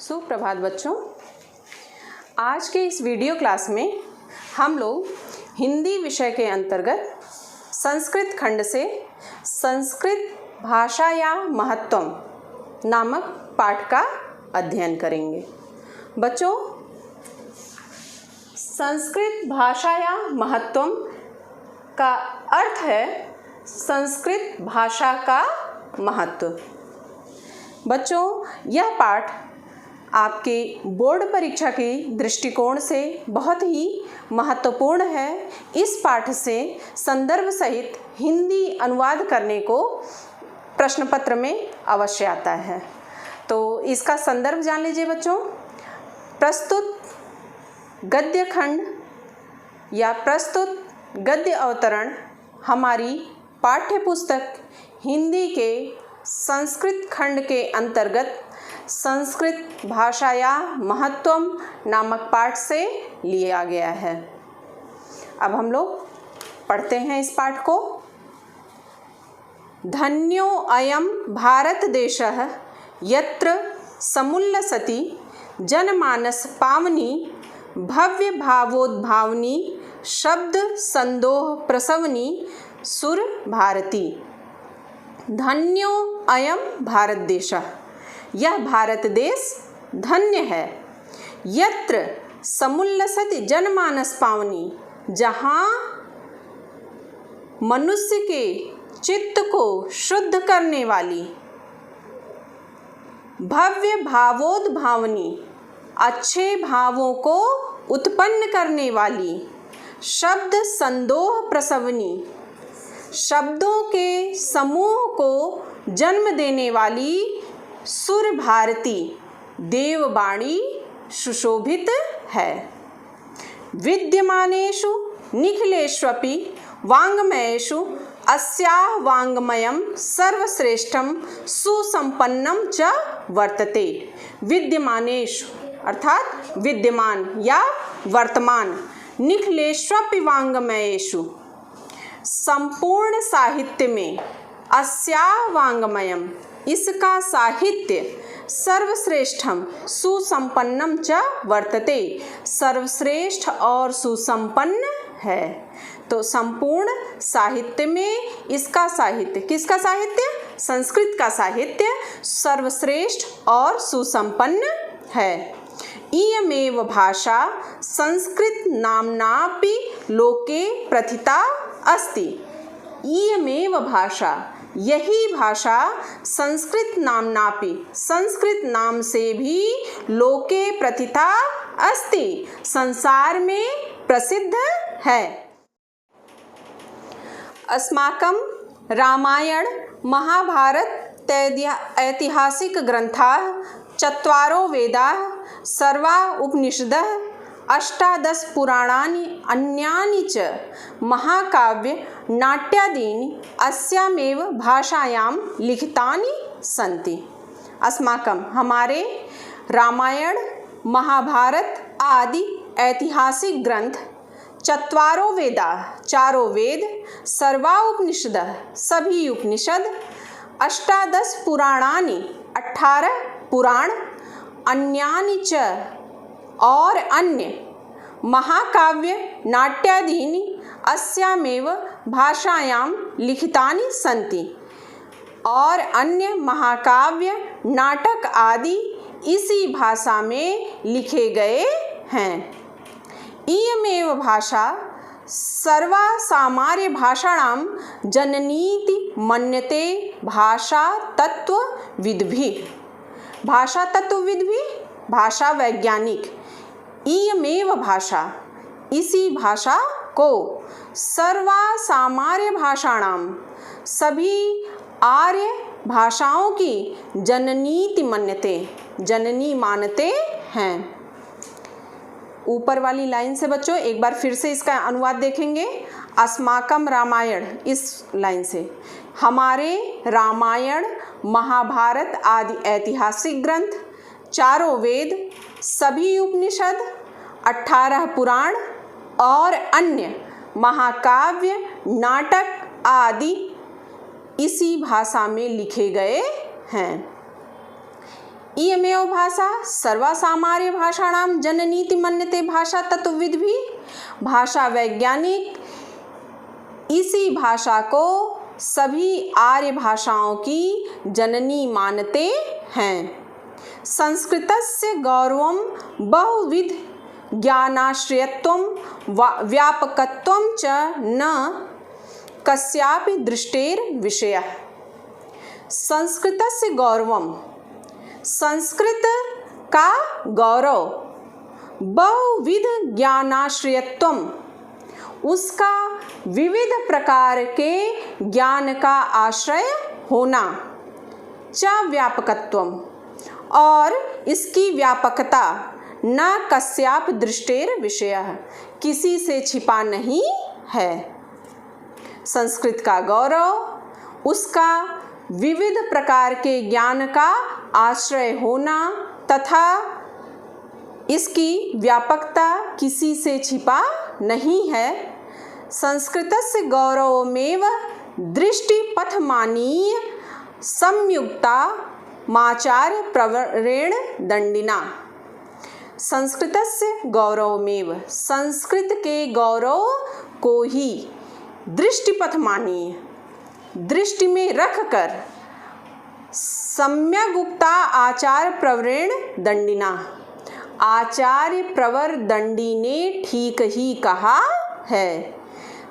सुप्रभात बच्चों। आज के इस वीडियो क्लास में हम लोग हिंदी विषय के अंतर्गत संस्कृत खंड से संस्कृत भाषा या महत्व नामक पाठ का अध्ययन करेंगे। बच्चों, संस्कृत भाषा या महत्व का अर्थ है संस्कृत भाषा का महत्व। बच्चों, यह पाठ आपके बोर्ड परीक्षा के दृष्टिकोण से बहुत ही महत्वपूर्ण है। इस पाठ से संदर्भ सहित हिंदी अनुवाद करने को प्रश्न पत्र में अवश्य आता है। तो इसका संदर्भ जान लीजिए बच्चों। प्रस्तुत गद्य खंड या प्रस्तुत गद्य अवतरण हमारी पाठ्य पुस्तक हिंदी के संस्कृत खंड के अंतर्गत संस्कृत भाषा या महत्वम नामक पाठ से लिया गया है। अब हम लोग पढ़ते हैं इस पाठ को। धन्यो अयम भारत देशः यत्र समुल्लसति जनमानस पावनी भव्य भावोद्भावनी शब्द संदोह प्रसवनी सुर भारती। धन्यो अयम भारत देशः, यह भारत देश धन्य है। यत्र समुल्लसति जनमानस पावनी, जहाँ मनुष्य के चित्त को शुद्ध करने वाली, भव्य भावोद्भावनी, अच्छे भावों को उत्पन्न करने वाली, शब्द संदोह प्रसवनी, शब्दों के समूह को जन्म देने वाली सुर भारती देववाणी सुशोभित है। विद्यमानेषु निखिलेष्वपि वाङ्मयेषु अस्याः वाङ्मयं सर्वश्रेष्ठं सुसंपन्नं च वर्तते। विद्यमानेषु अर्थात विद्यमान या वर्तमान, निखिलेष्वपि वाङ्मयेषु संपूर्ण साहित्य में, अस्याः वाङ्मयम् इसका साहित्य, सर्वश्रेष्ठम सुसंपन्नम च वर्तते सर्वश्रेष्ठ और सुसंपन्न है। तो संपूर्ण साहित्य में इसका साहित्य, किसका साहित्य? संस्कृत का साहित्य सर्वश्रेष्ठ और सुसंपन्न है। इयमेव भाषा संस्कृत नाम्नापि लोके प्रथिता अस्ति। इयमेव भाषा, यही भाषा संस्कृत नाम्नापि, संस्कृत नाम से भी लोके प्रथिता अस्ति, संसार में प्रसिद्ध है। अस्माकं रामायण महाभारत ऐतिहासिक ग्रंथाः चत्वारो वेदाः सर्वा उपनिषदः अष्टादश पुराणानि अन्यानि च महाकाव्य नाट्यादीनि अस्यामेव भाषायां लिखितानि सन्ति। अस्माकं हमारे रामायण महाभारत आदि ऐतिहासिक ग्रंथ, चत्वारो वेदा चारों वेद, सर्वा उपनिषदः सभी उपनिषद, अष्टादश पुराणानि 18 पुराण, अन्यानि च और अन्य, महाकाव्य नाट्यादीनि अस्यामेव भाषायां लिखितानि सन्ति, और अन्य महाकाव्य नाटक आदि इसी भाषा में लिखे गए हैं। इयमेव भाषा सर्वा सामान्य भाषाणां जननीति मन्यते भाषा तत्वविद्भिः। भाषा तत्वविद्भिः, भाषा वैज्ञानिक। इयमेव भाषा, इसी भाषा को, सर्वा सामान्य भाषाणाम सभी आर्य भाषाओं की जननीति मन्यते, जननी मानते हैं। ऊपर वाली लाइन से बच्चों एक बार फिर से इसका अनुवाद देखेंगे। अस्माकम रामायण, इस लाइन से हमारे रामायण महाभारत आदि ऐतिहासिक ग्रंथ, चारों वेद, सभी उपनिषद, 18 पुराण और अन्य महाकाव्य नाटक आदि इसी भाषा में लिखे गए हैं। इयमेव भाषा सर्वसामान्य भाषाणां जननीति मन्यते भाषा तत्वविद भी। भाषा वैज्ञानिक इसी भाषा को सभी आर्य भाषाओं की जननी मानते हैं। संस्कृतस्य गौरवं बहुविध ज्ञानाश्रयत्वं व्यापकत्वं च न कस्यापि दृष्टेर विषयः। संस्कृतस्य गौरवं, संस्कृत का गौरव, बहुविध ज्ञानाश्रयत्वं, उसका विविध प्रकार के ज्ञान का आश्रय होना, च व्यापकत्वम, और इसकी व्यापकता, न कस्याप दृष्टेर विषयः, किसी से छिपा नहीं है। संस्कृत का गौरव, उसका विविध प्रकार के ज्ञान का आश्रय होना तथा इसकी व्यापकता किसी से छिपा नहीं है। संस्कृतस्य गौरवमेव दृष्टिपथमानीय संयुक्ता माचार्य प्रवरेण दंडिना। संस्कृतस्य गौरवमेव, संस्कृत के गौरव को ही दृष्टिपथमानीय, दृष्टि में रखकर, सम्यगुक्ता आचार्य प्रवरेण दंडिना, आचार्य प्रवर दंडी ने ठीक ही कहा है।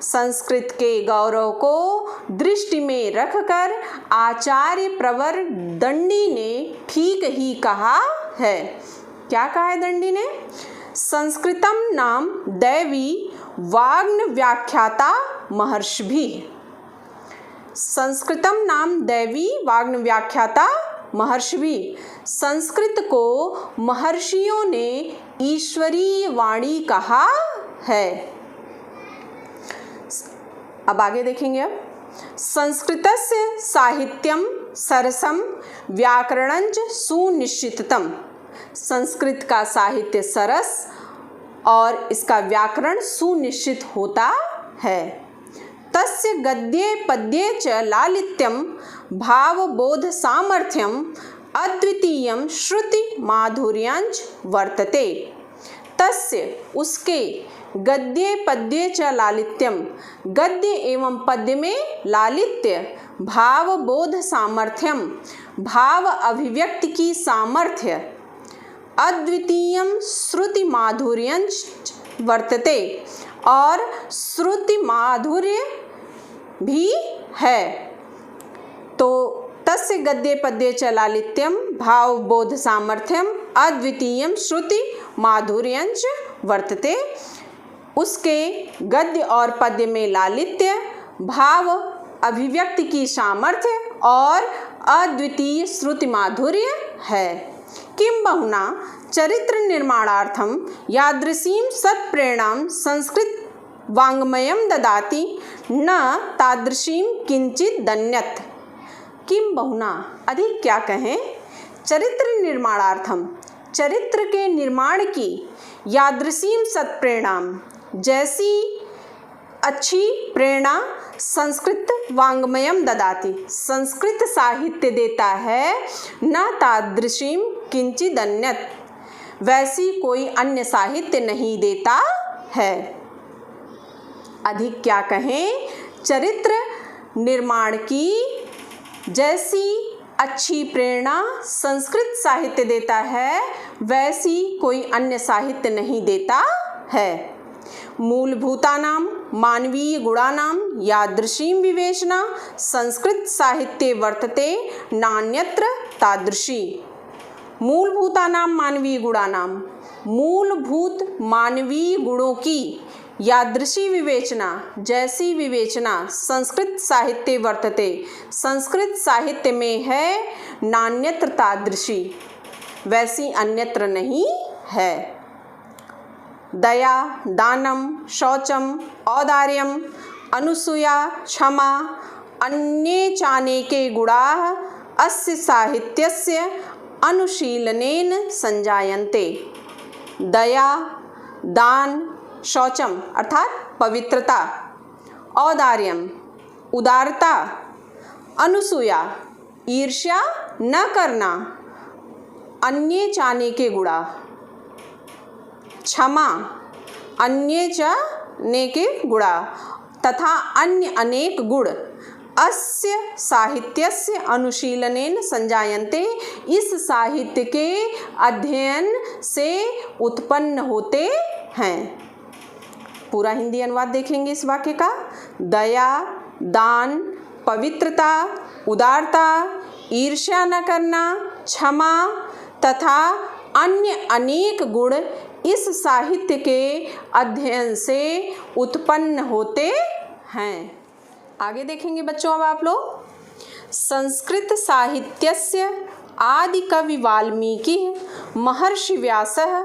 संस्कृत के गौरव को दृष्टि में रखकर आचार्य प्रवर दंडी ने ठीक ही कहा है। क्या कहा है दंडी ने? संस्कृतम नाम दैवी वाग्न व्याख्याता महर्षिभिः। संस्कृतम नाम दैवी वाग्न व्याख्याता महर्षिभिः। संस्कृत को महर्षियों ने ईश्वरीय वाणी कहा है। अब आगे देखेंगे। अब संस्कृतस्य साहित्यम सरसम व्याकरणञ्च सुनिश्चिततम। संस्कृत का साहित्य सरस और इसका व्याकरण सुनिश्चित होता है। तस्य गद्ये पद्ये च लालित्यम भावबोध सामर्थ्यम अद्वितीयं श्रुति माधुर्यांच वर्तते। तस्य, उसके, गद्ये पद्ये च लालित्यम, गद्य एवं पद्य में लालित्य, भावबोध सामर्थ्यम, भाव अभिव्यक्ति की सामर्थ्य, अद्वितीयं श्रुति माधुर्यंच वर्तते, और श्रुति माधुर्य भी है। तो तस्य गद्ये पद्ये च लालित्यम भावबोध सामर्थ्यम अद्वितीयं श्रुति माधुर्यंच वर्तते। उसके गद्य और पद्य में लालित्य, भाव अभिव्यक्ति की सामर्थ्य और अद्वितीय श्रुति माधुर्य है। किं बहुना चरित्र निर्माणार्थम यादृशीं सत्प्रेरणां संस्कृत वाङ्मयं ददाति न तादृशीं किंचित दन्यत। किं बहुना, अधिक क्या कहें, चरित्र निर्माणार्थम, चरित्र के निर्माण की, यादृशीं सत्प्रेरणां, जैसी अच्छी प्रेरणा संस्कृत वाङ्मयम ददाति, संस्कृत साहित्य देता है, न तादृशीं किंचित अन्यत, वैसी कोई अन्य साहित्य नहीं देता है। अधिक क्या कहें, चरित्र निर्माण की जैसी अच्छी प्रेरणा संस्कृत साहित्य देता है, वैसी कोई अन्य साहित्य नहीं देता है। मूलभूतानां मानवीय गुणानां यादृशीं विवेचना संस्कृत साहित्ये वर्तते नान्यत्र तादृशी। मूलभूतानां मानवीय गुणानां, मूलभूत मानवीय गुणों की यादृशी विवेचना, जैसी विवेचना संस्कृत साहित्ये वर्तते, संस्कृत साहित्य में है, नान्यत्र तादृशी, वैसी अन्यत्र नहीं है। दया, दानम, शौचम, औदार्यम, अनुसूया, क्षमा, अन्ये चानेके गुणाः अस्य साहित्यस्य अनुशीलनेन संजायन्ते। दया, दान, शौचम अर्थात पवित्रता, औदार्यम उदारता, अनुसूया ईर्ष्या न करना, अन्ये चानेके गुणा, क्षमा अन्ये च नेके गुणा तथा अन्य अनेक गुण अस्य साहित्यस्य अनुशीलनेन संजायन्ते, इस साहित्य के अध्ययन से उत्पन्न होते हैं। पूरा हिंदी अनुवाद देखेंगे इस वाक्य का। दया, दान, पवित्रता, उदारता, ईर्ष्या न करना, क्षमा तथा अन्य अनेक गुण इस साहित्य के अध्ययन से उत्पन्न होते हैं। आगे देखेंगे बच्चों अब आप लोग। संस्कृत साहित्यस्य आदि कवि वाल्मीकि, महर्षि व्यासः,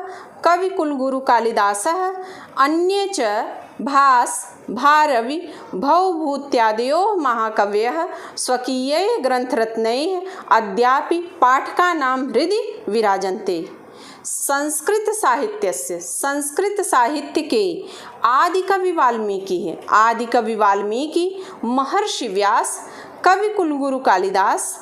कवि कुलगुरु कालिदासः, अन्ये च भास, भारवि, भवभूत्यादयो महाकवयः स्वकीयैः ग्रन्थरत्नैः अद्यापि पाठकानां हृदि विराजन्ते। संस्कृत साहित्यस्य, संस्कृत साहित्य के आदि कवि वाल्मीकि है। आदि कवि वाल्मीकि, महर्षि व्यास, कवि कुलगुरु कालिदास,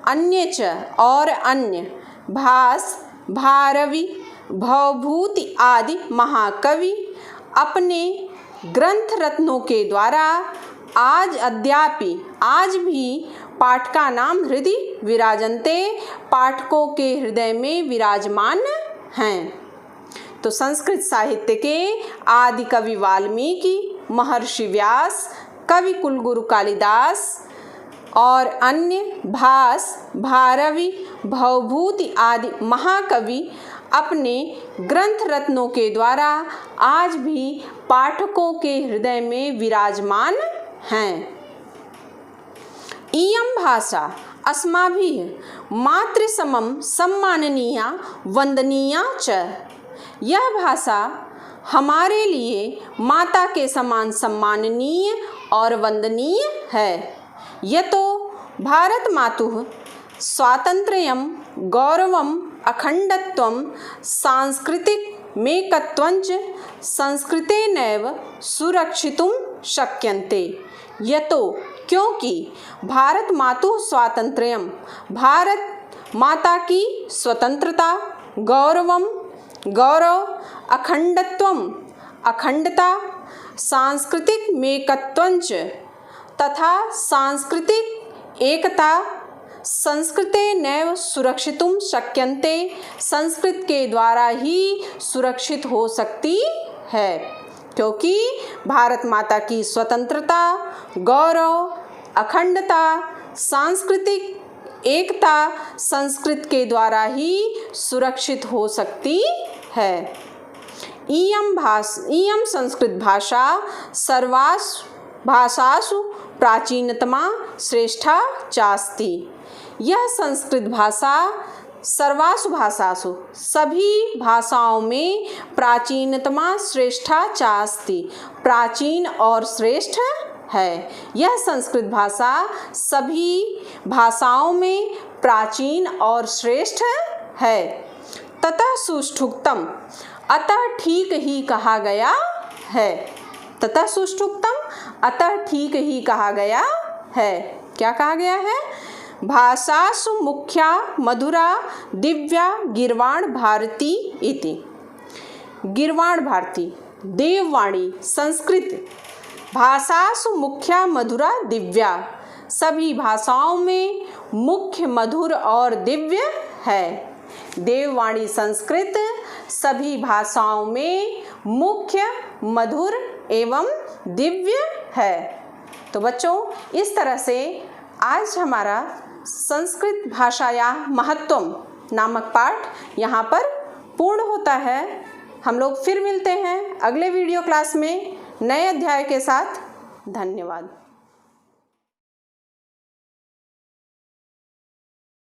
अन्य च और अन्य, भास, भारवि, भवभूति आदि महाकवि अपने ग्रंथ रत्नों के द्वारा आज भी पाठका नाम हृदय विराजन्ते, पाठकों के हृदय में विराजमान हैं। तो संस्कृत साहित्य के आदि कवि वाल्मीकि, महर्षि व्यास, कवि कुलगुरु कालिदास और अन्य भास, भारवि, भवभूति आदि महाकवि अपने ग्रंथ रत्नों के द्वारा आज भी पाठकों के हृदय में विराजमान हैं। इयं भाषा अस्माभिः मातृसमं सम्माननीया वंदनीया च, यह भाषा हमारे लिए माता के समान सम्माननीय और वंदनीय है। यतो भारत मातुः स्वातंत्र्यं गौरवम् अखंडत्वं सांस्कृतिकमेकत्वञ्च संस्कृतेनैव सुरक्षितुं शक्यन्ते। यतो क्योंकि भारत मातुः स्वातंत्र्यं, भारत माता की स्वतंत्रता, गौरवम गौरव, अखंडत्वम अखंडता, सांस्कृतिक मेकत्वञ्च तथा सांस्कृतिक एकता संस्कृतेनैव सुरक्षितुं शक्यन्ते, संस्कृत के द्वारा ही सुरक्षित हो सकती है। क्योंकि भारत माता की स्वतंत्रता, गौरव, अखंडता, सांस्कृतिक एकता संस्कृत के द्वारा ही सुरक्षित हो सकती है। इयं संस्कृत भाषा सर्वासु भाषासु प्राचीनतमा श्रेष्ठा चास्ति। यह संस्कृत भाषा सर्वासु भाषासु सभी भाषाओं में प्राचीनतमा श्रेष्ठा चास्ति, प्राचीन और श्रेष्ठ है। यह संस्कृत भाषा सभी भाषाओं में प्राचीन और श्रेष्ठ है। ततः सुष्ठुक्तम, अतः ठीक ही कहा गया है। ततः सुष्ठुक्तम, अतः ठीक ही कहा गया है। क्या कहा गया है? भाषासु मुख्या मधुरा दिव्या गीर्वाण भारती इति। गीर्वाण भारती देववाणी संस्कृत, भाषासु मुख्या मधुरा दिव्या, सभी भाषाओं में मुख्य, मधुर और दिव्य है। देववाणी संस्कृत सभी भाषाओं में मुख्य, मधुर एवं दिव्य है। तो बच्चों, इस तरह से आज हमारा संस्कृत भाषाया महत्वम नामक पाठ यहाँ पर पूर्ण होता है। हम लोग फिर मिलते हैं अगले वीडियो क्लास में नए अध्याय के साथ। धन्यवाद।